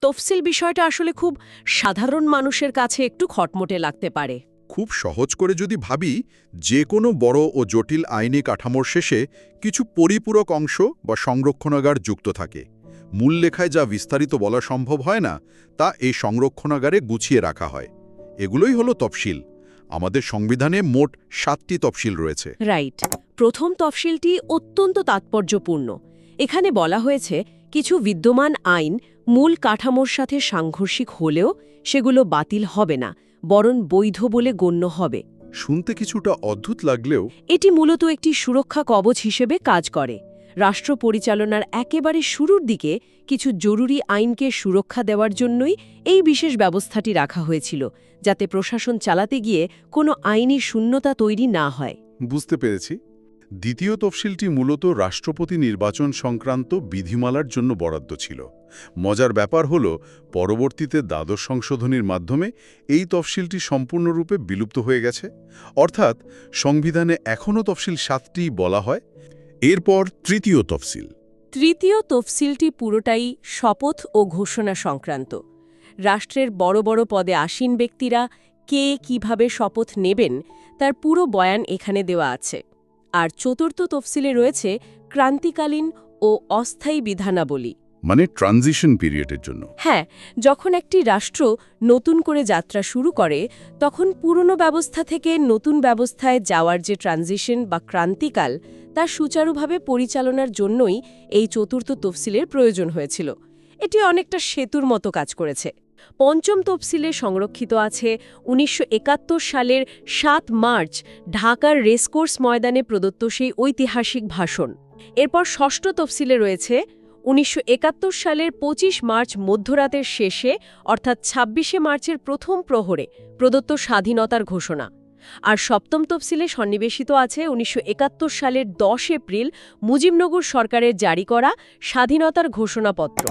তফসিল বিষয়টা আসলে খুব সাধারণ মানুষের কাছে একটু খটমটে লাগতে পারে। খুব সহজ করে যদি ভাবি, যে কোনো বড় ও জটিল আইনি কাঠামোর শেষে কিছু পরিপূরক অংশ বা সংরক্ষণাগার যুক্ত থাকে। মূল লেখায় যা বিস্তারিত বলা সম্ভব হয় না, তা এই সংরক্ষণাগারে গুছিয়ে রাখা হয়। এগুলোই হলো তফসিল। আমাদের সংবিধানে মোট 7টি তফসিল রয়েছে। রাইট। প্রথম তফসিলটি অত্যন্ত তাৎপর্যপূর্ণ। এখানে বলা হয়েছে কিছু বিদ্যমান আইন মূল কাঠামোর সাথে সাংঘর্ষিক হলেও সেগুলো বাতিল হবে না, বরং বৈধ বলে গণ্য হবে। শুনতে কিছুটা অদ্ভুত লাগলেও এটি মূলত একটি সুরক্ষা কবচ হিসেবে কাজ করে। রাষ্ট্র পরিচালনার একেবারে শুরুর দিকে কিছু জরুরি আইনকে সুরক্ষা দেওয়ার জন্যই এই বিশেষ ব্যবস্থাটি রাখা হয়েছিল, যাতে প্রশাসন চালাতে গিয়ে কোনো আইনি শূন্যতা তৈরি না হয়। বুঝতে পেরেছি। দ্বিতীয় তফসিলটি মূলত রাষ্ট্রপতি নির্বাচন সংক্রান্ত বিধিমালার জন্য বরাদ্দ ছিল। মজার ব্যাপার হল, পরবর্তীতে দ্বাদশ সংশোধনীর মাধ্যমে এই তফসিলটি সম্পূর্ণরূপে বিলুপ্ত হয়ে গেছে। অর্থাৎ সংবিধানে এখনও তফসিল 7টি বলা হয়। এরপর তৃতীয় তফসিল। তৃতীয় তফসিলটি পুরোটাই শপথ ও ঘোষণা সংক্রান্ত। রাষ্ট্রের বড় বড় পদে আসীন ব্যক্তিরা কে কিভাবে শপথ নেবেন তার পুরো বয়ান এখানে দেওয়া আছে। আর চতুর্থ তফসিলে রয়েছে ক্রান্তিকালীন ও অস্থায়ী বিধানাবলী। মানে ট্রানজিশন পিরিয়ডের জন্য। হ্যাঁ, যখন একটি রাষ্ট্র নতুন করে যাত্রা শুরু করে, তখন পুরনো ব্যবস্থা থেকে নতুন ব্যবস্থায় যাওয়ার যে ট্রানজিশন বা ক্রান্তিকাল, তা সুচারুভাবে পরিচালনার জন্যই এই চতুর্থ তফসিলের প্রয়োজন হয়েছিল। এটি অনেকটা সেতুর মতো কাজ করেছে। পঞ্চম তফসিলে সংরক্ষিত আছে ১৯৭১ সালের ৭ মার্চ ঢাকার রেসকোর্স ময়দানে প্রদত্ত সেই ঐতিহাসিক ভাষণ। এরপর ষষ্ঠ তফসিলে রয়েছে ১৯৭১ সালের ২৫ মার্চ মধ্যরাতের শেষে, অর্থাৎ ২৬শে মার্চের প্রথম প্রহরে প্রদত্ত স্বাধীনতার ঘোষণা। আর সপ্তম তফসিলে সন্নিবেশিত আছে ১৯৭১ সালের ১০ এপ্রিল মুজিবনগর সরকারের জারি করা স্বাধীনতার ঘোষণাপত্র।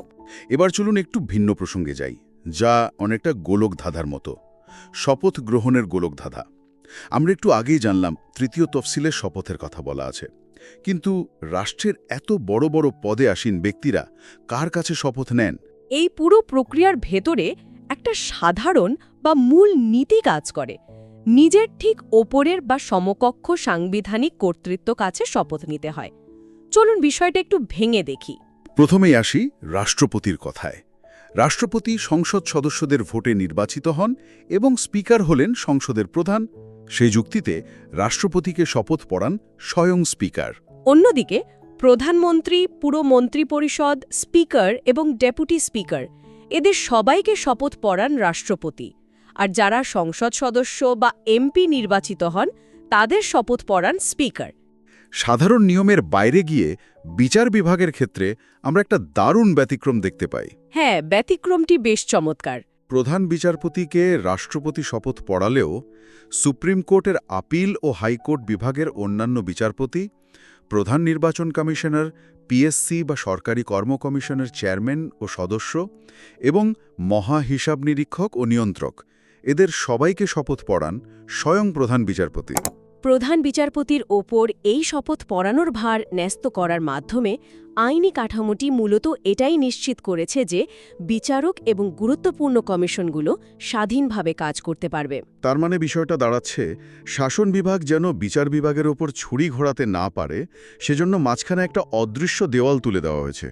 এবার চলুন একটু ভিন্ন প্রসঙ্গে যাই, যা অনেকটা গোলকধাঁধার মতো। শপথ গ্রহণের গোলকধাঁধা। আমরা একটু আগেই জানলাম তৃতীয় তফসিলে শপথের কথা বলা আছে। কিন্তু রাষ্ট্রের এত বড় বড় পদে আসীন ব্যক্তিরা কার কাছে শপথ নেন? এই পুরো প্রক্রিয়ার ভেতরে একটা সাধারণ বা মূল নীতি কাজ করে। নিজের ঠিক ওপরের বা সমকক্ষ সাংবিধানিক কর্তৃত্ব কাছে শপথ নিতে হয়। চলুন বিষয়টা একটু ভেঙে দেখি। প্রথমেই আসি রাষ্ট্রপতির কথায়। রাষ্ট্রপতি সংসদ সদস্যদের ভোটে নির্বাচিত হন এবং স্পিকার হলেন সংসদের প্রধান। সেই যুক্তিতে রাষ্ট্রপতিকে শপথ পড়ান স্বয়ং স্পিকার। অন্যদিকে প্রধানমন্ত্রী, পুরো মন্ত্রিপরিষদ, স্পিকার এবং ডেপুটি স্পিকার, এদের সবাইকে শপথ পড়ান রাষ্ট্রপতি। আর যারা সংসদ সদস্য বা এমপি নির্বাচিত হন, তাদের শপথ পড়ান স্পিকার। সাধারণ নিয়মের বাইরে গিয়ে বিচার বিভাগের ক্ষেত্রে আমরা একটা দারুণ ব্যতিক্রম দেখতে পাই। হ্যাঁ, ব্যতিক্রমটি বেশ চমৎকার। প্রধান বিচারপতিকে রাষ্ট্রপতি শপথ পড়ালেও সুপ্রিম কোর্টের আপিল ও হাইকোর্ট বিভাগের অন্যান্য বিচারপতি, প্রধান নির্বাচন কমিশনার, পিএসসি বা সরকারি কর্ম কমিশনের চেয়ারম্যান ও সদস্য এবং মহা হিসাব নিরীক্ষক ও নিয়ন্ত্রক, এদের সবাইকে শপথ পড়ান স্বয়ং প্রধান বিচারপতি। প্রধান বিচারপতির ওপর এই শপথ পড়ানোর ভার ন্যস্ত করার মাধ্যমে আইনি কাঠামোটি মূলত এটাই নিশ্চিত করেছে যে বিচারক এবং গুরুত্বপূর্ণ কমিশনগুলো স্বাধীনভাবে কাজ করতে পারবে। তার মানে বিষয়টা দাঁড়াচ্ছে, শাসন বিভাগ যেন বিচার বিভাগের ওপর ছুরি ঘোরাতে না পারে, সেজন্য মাঝখানে একটা অদৃশ্য দেওয়াল তুলে দেওয়া হয়েছে।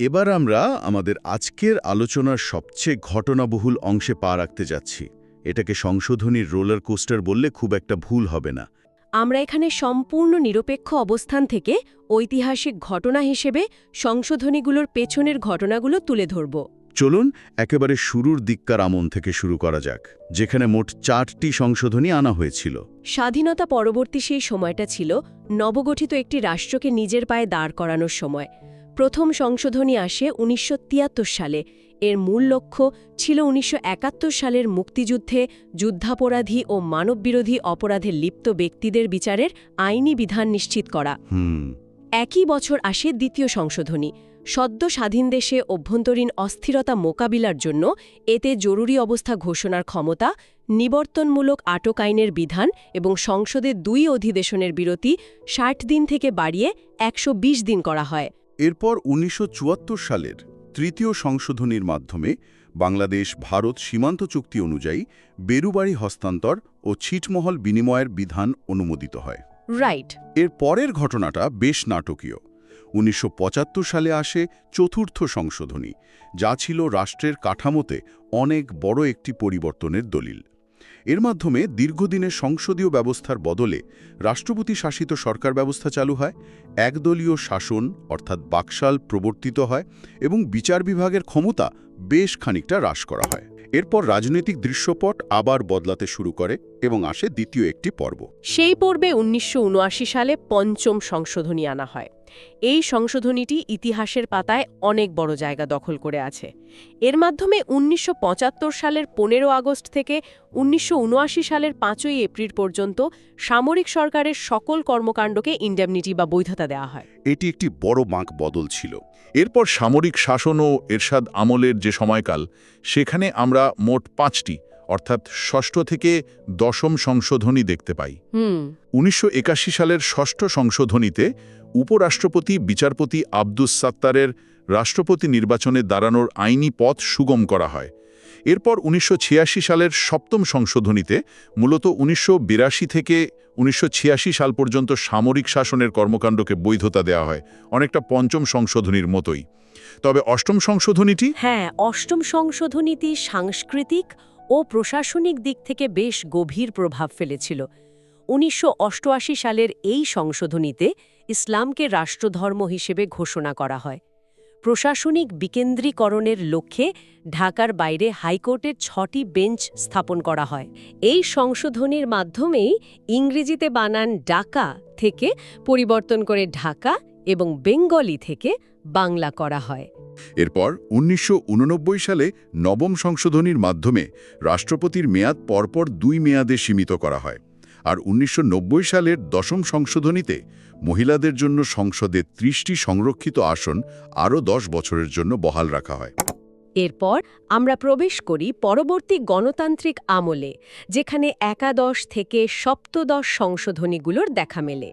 এবার আমরা আমাদের আজকের আলোচনার সবচেয়ে ঘটনাবহুল অংশে পা রাখতে যাচ্ছি। এটাকে সংশোধনীর রোলার কোস্টার বললে খুব একটা ভুল হবে না। আমরা এখানে সম্পূর্ণ নিরপেক্ষ অবস্থান থেকে ঐতিহাসিক ঘটনা হিসেবে সংশোধনীগুলোর পেছনের ঘটনাগুলো তুলে ধরব। চলুন একেবারে শুরুর দিককার আমন থেকে শুরু করা যাক, যেখানে মোট 4টি সংশোধনী আনা হয়েছিল। স্বাধীনতা পরবর্তী সেই সময়টা ছিল নবগঠিত একটি রাষ্ট্রকে নিজের পায়ে দাঁড় করানোর সময়। প্রথম সংশোধনী আসে ১৯৭৩ সালে। এর মূল লক্ষ্য ছিল ১৯৭১ সালের মুক্তিযুদ্ধে যুদ্ধাপরাধী ও মানববিরোধী অপরাধে লিপ্ত ব্যক্তিদের বিচারের আইনি বিধান নিশ্চিত করা। একই বছর আসে দ্বিতীয় সংশোধনী। সদ্য স্বাধীন দেশে অভ্যন্তরীণ অস্থিরতা মোকাবিলার জন্য এতে জরুরি অবস্থা ঘোষণার ক্ষমতা, নিবর্তনমূলক আটক আইনের বিধান এবং সংসদের 2 অধিবেশনের বিরতি 60 দিন থেকে বাড়িয়ে 120 দিন করা হয়। এরপর ১৯৭৪ সালের তৃতীয় সংশোধনীর মাধ্যমে বাংলাদেশ ভারত সীমান্ত চুক্তি অনুযায়ী বেরুবাড়ি হস্তান্তর ও ছিটমহল বিনিময়ের বিধান অনুমোদিত হয়। রাইট। এর পরের ঘটনাটা বেশ নাটকীয়। ১৯৭৫ সালে আসে চতুর্থ সংশোধনী, যা ছিল রাষ্ট্রের কাঠামোতে অনেক বড় একটি পরিবর্তনের দলিল। এর মাধ্যমে দীর্ঘদিনের সংসদীয় ব্যবস্থার বদলে রাষ্ট্রপতি শাসিত সরকার ব্যবস্থা চালু হয়, একদলীয় শাসন অর্থাৎ বাকশাল প্রবর্তিত হয় এবং বিচার বিভাগের ক্ষমতা বেশ খানিকটা হ্রাস করা হয়। এরপর রাজনৈতিক দৃশ্যপট আবার বদলাতে শুরু করে এবং আসে দ্বিতীয় একটি পর্ব। সেই পর্বে ১৯৭৯ সালে পঞ্চম সংশোধনী আনা হয়। এই সংশোধনীটি ইতিহাসের পাতায় অনেক বড় জায়গা দখল করে আছে। এর মাধ্যমে ১৯৭৫ সালের ১৫ আগস্ট থেকে ১৯৭৯ সালের ৫ই এপ্রিল পর্যন্ত সামরিক সরকারের সকল কর্মকাণ্ডকে ইন্ডেমনিটি বা বৈধতা দেওয়া হয়। এটি একটি বড় বাঁক বদল ছিল। এরপর সামরিক শাসন ও এরশাদ আমলের যে সময়কাল, সেখানে আমরা মোট ৫টি অর্থাৎ ষষ্ঠ থেকে দশম সংশোধনী দেখতে পাই। ১৯৮১ সালের ষষ্ঠ সংশোধনীতে উপরাষ্ট্রপতি বিচারপতি আব্দুস সাত্তারের রাষ্ট্রপতি নির্বাচনে দাঁড়ানোর আইনি পথ সুগম করা হয়। এরপর ১৯৮৬ সালের সপ্তম সংশোধনীতে মূলত ১৯৮২ থেকে ১৯৮৬ সাল পর্যন্ত সামরিক শাসনের কর্মকাণ্ডকে বৈধতা দেওয়া হয়, অনেকটা পঞ্চম সংশোধনীর মতোই। তবে অষ্টম সংশোধনীটি অষ্টম সংশোধনীটি সাংস্কৃতিক ও প্রশাসনিক দিক থেকে বেশ গভীর প্রভাব ফেলেছিল। ১৯৮৮ সালের এই সংশোধনীতে ইসলামকে রাষ্ট্রধর্ম হিসেবে ঘোষণা করা হয়। প্রশাসনিক বিকেন্দ্রীকরণের লক্ষ্যে ঢাকার বাইরে হাইকোর্টের ৬টি বেঞ্চ স্থাপন করা হয়। এই সংশোধনীর মাধ্যমেই ইংরেজিতে বানান ডাকা থেকে পরিবর্তন করে ঢাকা এবং বেঙ্গলি থেকে বাংলা করা হয়। এরপর ১৯৮৯ সালে নবম সংশোধনীর মাধ্যমে রাষ্ট্রপতির মেয়াদ পরপর ২ মেয়াদে সীমিত করা হয়। আর ১৯৯০ সালের দশম সংশোধনীতে মহিলাদের জন্য সংসদে ৩০টি সংরক্ষিত আসন আরও ১০ বছরের জন্য বহাল রাখা হয়। এরপর আমরা প্রবেশ করি পরবর্তী গণতান্ত্রিক আমলে, যেখানে একাদশ থেকে সপ্তদশ সংশোধনীগুলোর দেখা মেলে।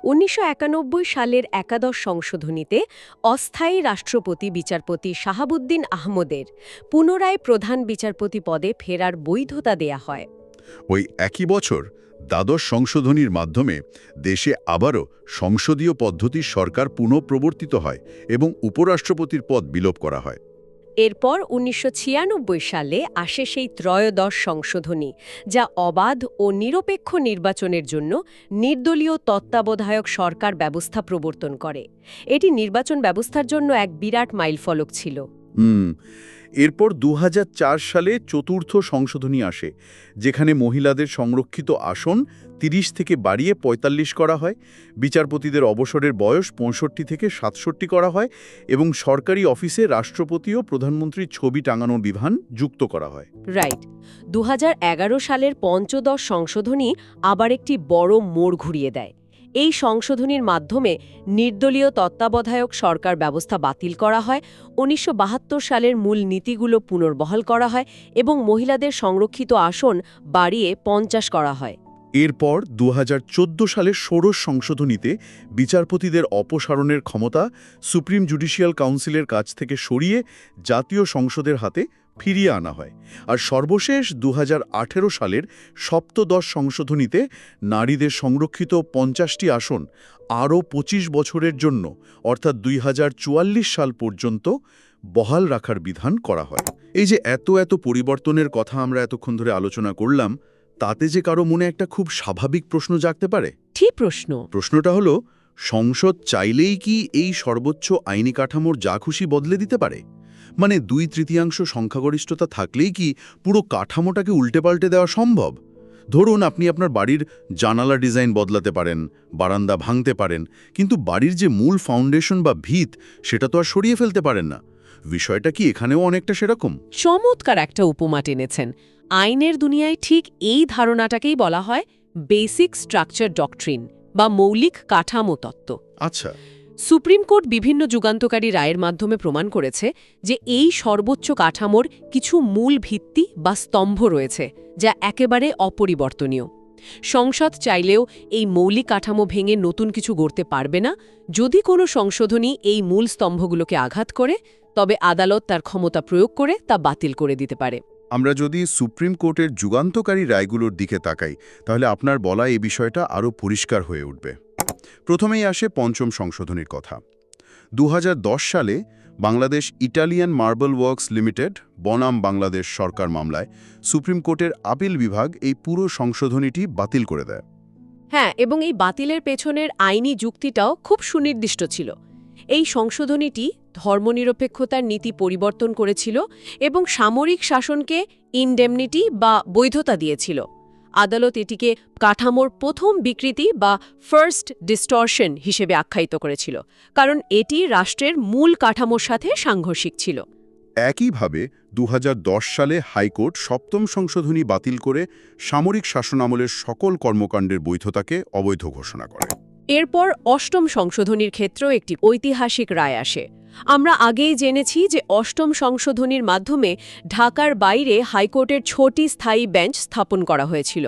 ১৯৯১ সালের একাদশ সংশোধনীতে অস্থায়ী রাষ্ট্রপতি বিচারপতি শাহাবুদ্দিন আহমদের পুনরায় প্রধান বিচারপতি পদে ফেরার বৈধতা দেয়া হয়। ওই একই বছর দ্বাদশ সংশোধনীর মাধ্যমে দেশে আবারও সংসদীয় পদ্ধতির সরকার পুনঃপ্রবর্তিত হয় এবং উপরাষ্ট্রপতির পদ বিলোপ করা হয়। এরপর ১৯৯৬ সালে আসে সেই ত্রয়োদশ সংশোধনী, যা অবাধ ও নিরপেক্ষ নির্বাচনের জন্য নির্দলীয় তত্ত্বাবধায়ক সরকার ব্যবস্থা প্রবর্তন করে। এটি নির্বাচন ব্যবস্থার জন্য এক বিরাট মাইলফলক ছিল। এরপর ২০০৪ সালে চতুর্থ সংশোধনী আসে, যেখানে মহিলাদের সংরক্ষিত আসন ৩০ থেকে বাড়িয়ে ৪৫ করা হয়, বিচারপতিদের অবসরের বয়স ৬৫ থেকে ৬৭ করা হয় এবং সরকারি অফিসে রাষ্ট্রপতি ও প্রধানমন্ত্রীর ছবি টাঙানোর বিধান যুক্ত করা হয়। রাইট। ২০১১ সালের পঞ্চদশ সংশোধনী আবার একটি বড় মোড় ঘুরিয়ে দেয়। এই সংশোধনীর মাধ্যমে নির্দলীয় তত্ত্বাবধায়ক সরকার ব্যবস্থা বাতিল করা হয়, ১৯৭২ সালের মূল নীতিগুলো পুনর্বহাল করা হয় এবং মহিলাদের সংরক্ষিত আসন বাড়িয়ে ৫০ করা হয়। এরপর ২০১৪ সালের ষোড়শ সংশোধনীতে বিচারপতিদের অপসারণের ক্ষমতা সুপ্রিম জুডিশিয়াল কাউন্সিলের কাছ থেকে সরিয়ে জাতীয় সংসদের হাতে ফিরিয়ে আনা হয়। আর সর্বশেষ ২০১৮ সালের সপ্তদশ সংশোধনীতে নারীদের সংরক্ষিত ৫০টি আসন আরও ২৫ বছরের জন্য অর্থাৎ ২০৪৪ সাল পর্যন্ত বহাল রাখার বিধান করা হয়। এই যে এত পরিবর্তনের কথা আমরা এতক্ষণ ধরে আলোচনা করলাম, তাতে যে কারো মনে একটা খুব স্বাভাবিক প্রশ্ন জাগতে পারে। ঠিক প্রশ্ন। প্রশ্নটা হলো, সংসদ চাইলেই কি এই সর্বোচ্চ আইনি কাঠামোর যা খুশি বদলে দিতে পারে? মানে ২/৩ সংখ্যাগরিষ্ঠতা থাকলেই কি পুরো কাঠামোটাকে উল্টে পাল্টে দেওয়া সম্ভব? ধরুন আপনি আপনার বাড়ির জানালা ডিজাইন বদলাতে পারেন, বারান্দা ভাঙতে পারেন, কিন্তু বাড়ির যে মূল ফাউন্ডেশন বা ভিত, সেটা তো আর সরিয়ে ফেলতে পারেন না। বিষয়টা কি এখানেও অনেকটা সেরকম? চমৎকার একটা উপমা টেনেছেন। আইনের দুনিয়ায় ঠিক এই ধারণাটাকেই বলা হয় বেসিক স্ট্রাকচার ডকট্রিন বা মৌলিক কাঠামো তত্ত্ব। আচ্ছা। সুপ্রিম কোর্ট বিভিন্ন যুগান্তকারী রায়ের মাধ্যমে প্রমাণ করেছে যে এই সর্বোচ্চ কাঠামোর কিছু মূল ভিত্তি বা স্তম্ভ রয়েছে, যা একেবারে অপরিবর্তনীয়। সংসদ চাইলেও এই মৌলিক কাঠামো ভেঙে নতুন কিছু গড়তে পারবে না। যদি কোনো সংশোধনী এই মূল স্তম্ভগুলোকে আঘাত করে, তবে আদালত তার ক্ষমতা প্রয়োগ করে তা বাতিল করে দিতে পারে। আমরা যদি সুপ্রিম কোর্টের যুগান্তকারী রায়গুলোর দিকে তাকাই তাহলে আপনার বলা এই বিষয়টা আরও পরিষ্কার হয়ে উঠবে। প্রথমেই আসে পঞ্চম সংশোধনীর কথা। 2010 সালে Bangladesh Italian marble works limited বনাম বাংলাদেশ সরকার মামলায় সুপ্রিম কোর্টের আপিল বিভাগ এই পুরো সংশোধনীটি বাতিল করে দেয়। হ্যাঁ, এবং এই বাতিলের পেছনের আইনি যুক্তিটাও খুব সুনির্দিষ্ট ছিল। এই সংশোধনীটি ধর্মনিরপেক্ষতার নীতি পরিবর্তন করেছিল এবং সামরিক শাসনকে ইনডেমনিটি বা বৈধতা দিয়েছিল। আদালত এটিকে কাঠামোর প্রথম বিকৃতি বা ফার্স্ট ডিস্টরশন হিসেবে আখ্যায়িত করেছিল, কারণ এটি রাষ্ট্রের মূল কাঠামোর সাথে সাংঘর্ষিক ছিল। একইভাবে 2010 সালে হাইকোর্ট সপ্তম সংশোধনী বাতিল করে সামরিক শাসনামলের সকল কর্মকাণ্ডের বৈধতাকে অবৈধ ঘোষণা করে। এরপর অষ্টম সংশোধনীর ক্ষেত্রেও একটি ঐতিহাসিক রায় আসে। আমরা আগেই জেনেছি যে অষ্টম সংশোধনীর মাধ্যমে ঢাকার বাইরে হাইকোর্টের 6টি স্থায়ী বেঞ্চ স্থাপন করা হয়েছিল।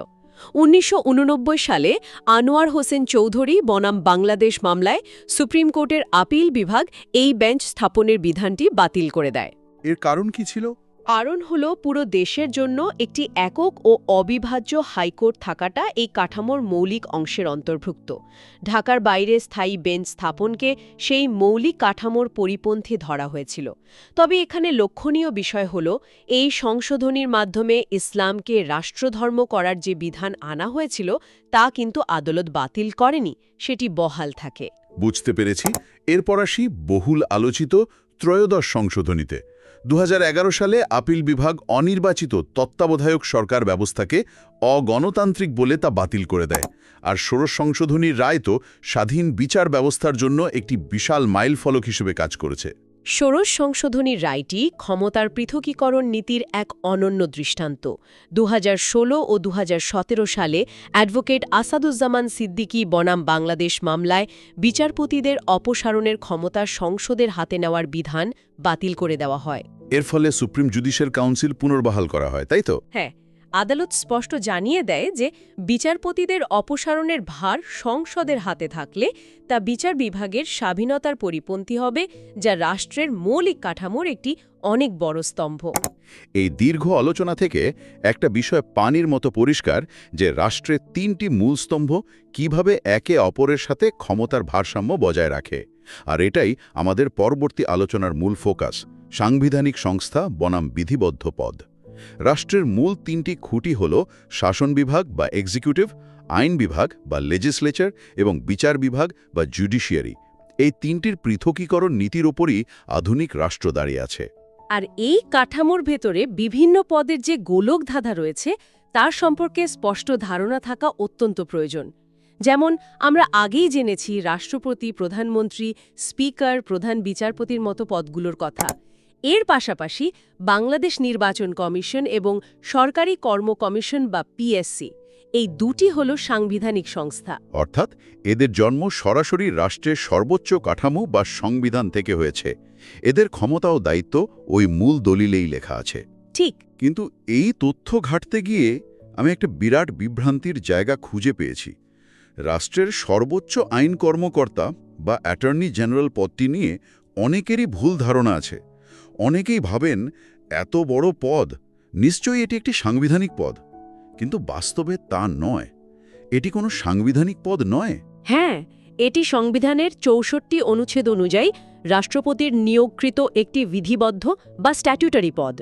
1989 সালে আনোয়ার হোসেন চৌধুরী বনাম বাংলাদেশ মামলায় সুপ্রিম কোর্টের আপিল বিভাগ এই বেঞ্চ স্থাপনের বিধানটি বাতিল করে দেয়। এর কারণ কি ছিল? কারণ হল পুরো দেশের জন্য একটি একক ও অবিভাজ্য হাইকোর্ট থাকাটা এই কাঠামোর মৌলিক অংশের অন্তর্ভুক্ত। ঢাকার বাইরে স্থায়ী বেঞ্চ স্থাপনকে সেই মৌলিক কাঠামোর পরিপন্থী ধরা হয়েছিল। তবে এখানে লক্ষণীয় বিষয় হল এই সংশোধনীর মাধ্যমে ইসলামকে রাষ্ট্রধর্ম করার যে বিধান আনা হয়েছিল তা কিন্তু আদালত বাতিল করেনি, সেটি বহাল থাকে। বুঝতে পেরেছি। এরপর আসি বহুল আলোচিত ত্রয়োদশ সংশোধনীতে। 2011 সালে আপিল বিভাগ অনির্বাচিত তত্ত্বাবধায়ক সরকার ব্যবস্থাকে অগণতান্ত্রিক বলে তা বাতিল করে দেয়। আর ষোড়শ সংশোধনীর রায় তো স্বাধীন বিচার ব্যবস্থার জন্য একটি বিশাল মাইলফলক হিসেবে কাজ করেছে। ষোড়শ সংশোধনীর রায়টি ক্ষমতার পৃথকীকরণ নীতির এক অনন্য দৃষ্টান্ত। 2016 ও 2017 সালে অ্যাডভোকেট আসাদুজ্জামান সিদ্দিকী বনাম বাংলাদেশ মামলায় বিচারপতিদের অপসারণের ক্ষমতা সংসদের হাতে নেওয়ার বিধান বাতিল করে দেওয়া হয়। এর ফলে সুপ্রিম জুডিশিয়াল কাউন্সিল পুনর্বহাল করা হয়, তাই তো? হ্যাঁ, আদালত স্পষ্ট জানিয়ে দেয় যে বিচারপতিদের অপসারণের ভার সংসদের হাতে থাকলে তা বিচার বিভাগের স্বাধীনতার পরিপন্থী হবে, যা রাষ্ট্রের মৌলিক কাঠামোর একটি অনেক বড় স্তম্ভ। এই দীর্ঘ আলোচনা থেকে একটা বিষয় পানির মতো পরিষ্কার যে রাষ্ট্রের তিনটি মূল স্তম্ভ কিভাবে একে অপরের সাথে ক্ষমতার ভারসাম্য বজায় রাখে। আর এটাই আমাদের পরবর্তী আলোচনার মূল ফোকাস, সাংবিধানিক সংস্থা বনাম বিধিবদ্ধ পদ। রাষ্ট্রের মূল তিনটি খুঁটি হল শাসন বিভাগ বা এক্সিকিউটিভ, আইন বিভাগ বা লেজিসলেচার এবং বিচার বিভাগ বা জুডিশিয়ারি। এই তিনটির পৃথকীকরণ নীতির ওপরই আধুনিক রাষ্ট্র দাঁড়িয়ে আছে। আর এই কাঠামোর ভেতরে বিভিন্ন পদের যে গোলকধাঁধা রয়েছে তার সম্পর্কে স্পষ্ট ধারণা থাকা অত্যন্ত প্রয়োজন। যেমন আমরা আগেই জেনেছি রাষ্ট্রপতি, প্রধানমন্ত্রী, স্পিকার, প্রধান বিচারপতির মতো পদগুলোর কথা। এর পাশাপাশি বাংলাদেশ নির্বাচন কমিশন এবং সরকারি কর্ম কমিশন বা পিএসসি, এই দুটি হল সাংবিধানিক সংস্থা। অর্থাৎ এদের জন্ম সরাসরি রাষ্ট্রের সর্বোচ্চ কাঠামো বা সংবিধান থেকে হয়েছে। এদের ক্ষমতা ও দায়িত্ব ওই মূল দলিলেই লেখা আছে। ঠিক। কিন্তু এই তথ্য ঘাঁটতে গিয়ে আমি একটা বিরাট বিভ্রান্তির জায়গা খুঁজে পেয়েছি। রাষ্ট্রের সর্বোচ্চ আইন কর্মকর্তা বা অ্যাটর্নি জেনারেল পদটি নিয়ে অনেকেরই ভুল ধারণা আছে। অনেকেই ভাবেন এত বড় পদ, নিশ্চয়ই এটি একটি সাংবিধানিক পদ। কিন্তু বাস্তবে তা নয়। এটি কোনো সাংবিধানিক পদ নয়। হ্যাঁ, এটি সংবিধানের 64 অনুচ্ছেদ অনুযায়ী রাষ্ট্রপতির নিয়োগকৃত একটি বিধিবদ্ধ বা স্ট্যাটিউটারি পদ।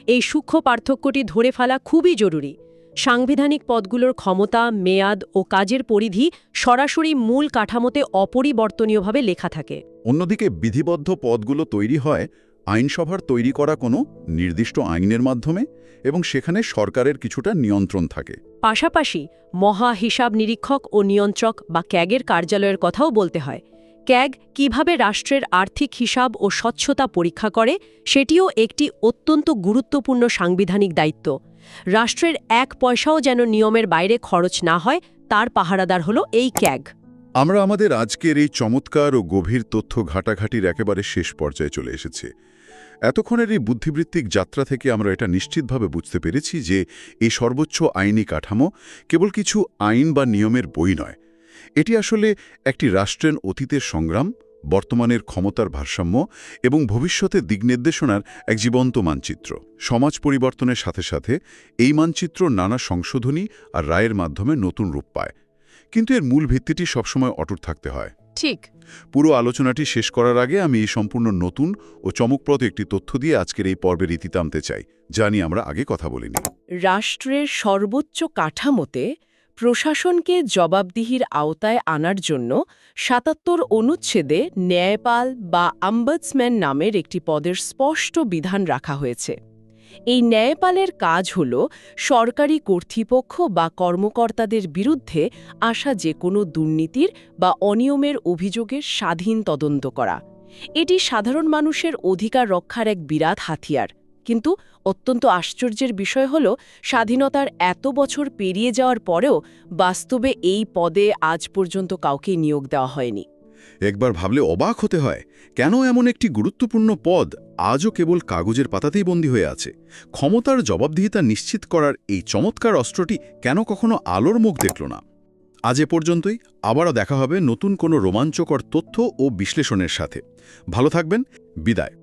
এই সূক্ষ্ম পার্থক্যটি ধরে ফেলা খুবই জরুরি। সাংবিধানিক পদগুলোর ক্ষমতা, মেয়াদ ও কাজের পরিধি সরাসরি মূল কাঠামোতে অপরিবর্তনীয়ভাবে লেখা থাকে। অন্যদিকে বিধিবদ্ধ পদগুলো তৈরি হয় আইনসভার তৈরি করা কোনো নির্দিষ্ট আইনের মাধ্যমে এবং সেখানে সরকারের কিছুটা নিয়ন্ত্রণ থাকে। পাশাপাশি মহা হিসাব নিরীক্ষক ও নিয়ন্ত্রক বা ক্যাগের কার্যালয়ের কথাও বলতে হয়। ক্যাগ কিভাবে রাষ্ট্রের আর্থিক হিসাব ও স্বচ্ছতা পরীক্ষা করে সেটিও একটি অত্যন্ত গুরুত্বপূর্ণ সাংবিধানিক দায়িত্ব। রাষ্ট্রের এক পয়সাও যেন নিয়মের বাইরে খরচ না হয় তার পাহারাদার হল এই ক্যাগ। আমরা আমাদের আজকের এই চমৎকার ও গভীর তথ্য ঘাটাঘাটির একেবারে শেষ পর্যায়ে চলে এসেছি। এতক্ষণের এই বুদ্ধিবৃত্তিক যাত্রা থেকে আমরা এটা নিশ্চিতভাবে বুঝতে পেরেছি যে এই সর্বোচ্চ আইনি কাঠামো কেবল কিছু আইন বা নিয়মের বই নয়। এটি আসলে একটি রাষ্ট্রের অতীতের সংগ্রাম বর্তমানের ক্ষমতার ভারসাম্য এবং ভবিষ্যতে দিকনির্দেশনার এক জীবন্ত মানচিত্র। সমাজ পরিবর্তনের সাথে সাথে এই মানচিত্র নানা সংশোধনী আর রায়ের মাধ্যমে নতুন রূপ পায়। কিন্তু এর মূল ভিত্তিটি সবসময় অটুট থাকতে হয়। ঠিক। পুরো আলোচনাটি শেষ করার আগে আমি এই সম্পূর্ণ নতুন ও চমকপ্রদ একটি তথ্য দিয়ে আজকের এই পর্বের ইতি টানতে চাই, যা নিয়ে আমরা আগে কথা বলিনি। রাষ্ট্রের সর্বোচ্চ কাঠামোতে প্রশাসনকে জবাবদিহির আওতায় আনার জন্য ৭৭ অনুচ্ছেদে ন্যায়পাল বা অম্বুডসম্যান নামের একটি পদের স্পষ্ট বিধান রাখা হয়েছে। এই ন্যায়পালের কাজ হল সরকারি কর্তৃপক্ষ বা কর্মকর্তাদের বিরুদ্ধে আসা যে কোনো দুর্নীতির বা অনিয়মের অভিযোগের স্বাধীন তদন্ত করা। এটি সাধারণ মানুষের অধিকার রক্ষার এক বিরাট হাতিয়ার। কিন্তু অত্যন্ত আশ্চর্যের বিষয় হল, স্বাধীনতার এত বছর পেরিয়ে যাওয়ার পরেও বাস্তবে এই পদে আজ পর্যন্ত কাউকে নিয়োগ দেওয়া হয়নি। একবার ভাবলে অবাক হতে হয়, কেন এমন একটি গুরুত্বপূর্ণ পদ আজও কেবল কাগজের পাতাতেই বন্দী হয়ে আছে? ক্ষমতার জবাবদিহিতা নিশ্চিত করার এই চমৎকার অস্ত্রটি কেন কখনো আলোর মুখ দেখল না? আজ এ পর্যন্তই। আবারও দেখা হবে নতুন কোনো রোমাঞ্চকর তথ্য ও বিশ্লেষণের সাথে। ভালো থাকবেন। বিদায়।